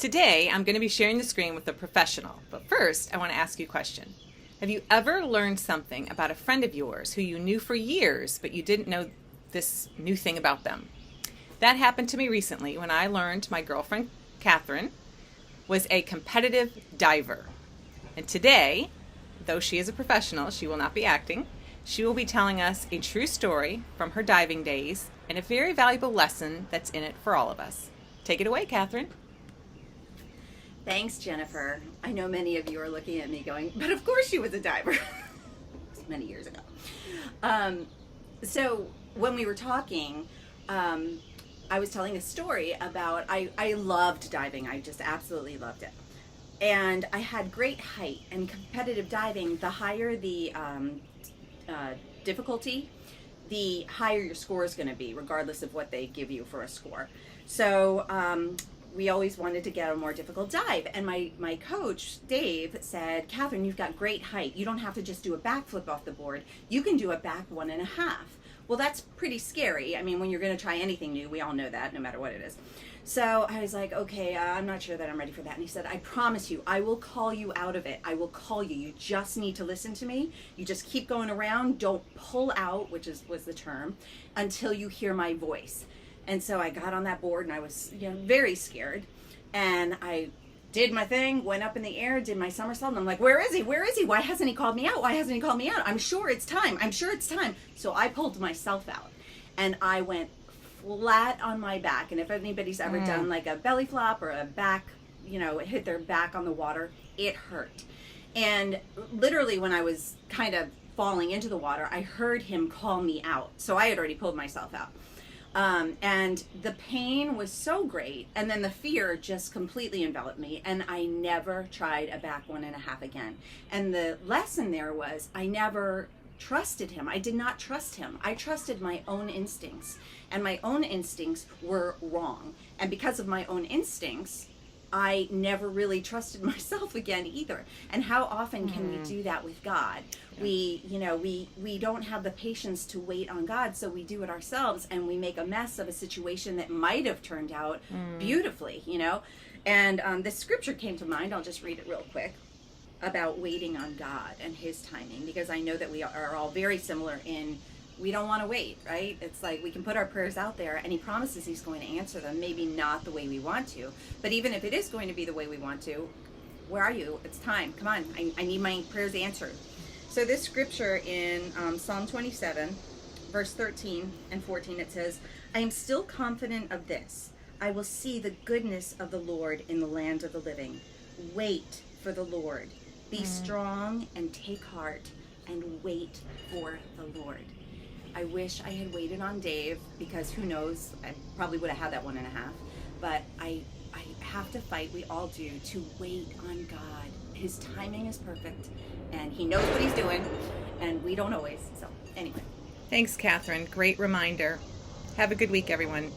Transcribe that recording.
Today, I'm going to be sharing the screen with a professional, but first, I want to ask you a question. Have you ever learned something about a friend of yours who you knew for years, but you didn't know this new thing about them? That happened to me recently when I learned my girlfriend, Catherine, was a competitive diver. And today, though she is a professional, she will not be acting. She will be telling us a true story from her diving days and a very valuable lesson that's in it for all of us. Take it away, Catherine. Thanks, Jennifer. I know many of you are looking at me going, but of course she was a diver. Many years ago. So when we were talking, I was telling a story about, I loved diving. I just absolutely loved it. And I had great height, and competitive diving, the higher the difficulty, the higher your score is going to be, regardless of what they give you for a score. So we always wanted to get a more difficult dive. And my coach, Dave, said, Catherine, you've got great height. You don't have to just do a backflip off the board. You can do a back 1.5. Well, that's pretty scary. I mean, when you're going to try anything new, we all know that, no matter what it is. So I was like, okay, I'm not sure that I'm ready for that. And he said, I promise you, I will call you out of it. I will call you. You just need to listen to me. You just keep going around. Don't pull out, which was the term, until you hear my voice. And so I got on that board and I was, very scared. And I did my thing, went up in the air, did my somersault, and I'm like, where is he? Where is he? Why hasn't he called me out? Why hasn't he called me out? I'm sure it's time. I'm sure it's time. So I pulled myself out and I went flat on my back. And if anybody's ever done like a belly flop or a back, hit their back on the water, it hurt. And literally when I was kind of falling into the water, I heard him call me out. So I had already pulled myself out. And the pain was so great, and then the fear just completely enveloped me, and I never tried a back 1.5 again. And the lesson there was I never trusted him. I did not trust him. I trusted my own instincts, and my own instincts were wrong. And because of my own instincts, I never really trusted myself again either. And how often can we do that with God? We don't have the patience to wait on God, so we do it ourselves, and we make a mess of a situation that might have turned out beautifully, And this scripture came to mind. I'll just read it real quick about waiting on God and His timing, because I know that we are all very similar in we don't want to wait, right? It's like we can put our prayers out there and He promises He's going to answer them, maybe not the way we want to, but even if it is going to be the way we want to, where are you? It's time. Come on. I need my prayers answered. So this scripture in Psalm 27, verse 13 and 14, it says, I am still confident of this. I will see the goodness of the Lord in the land of the living. Wait for the Lord. Be strong and take heart and wait for the Lord. I wish I had waited on Dave, because who knows, I probably would have had that 1.5. But I have to fight, we all do, to wait on God. His timing is perfect, and He knows what He's doing, and we don't always. So anyway. Thanks, Catherine. Great reminder. Have a good week, everyone.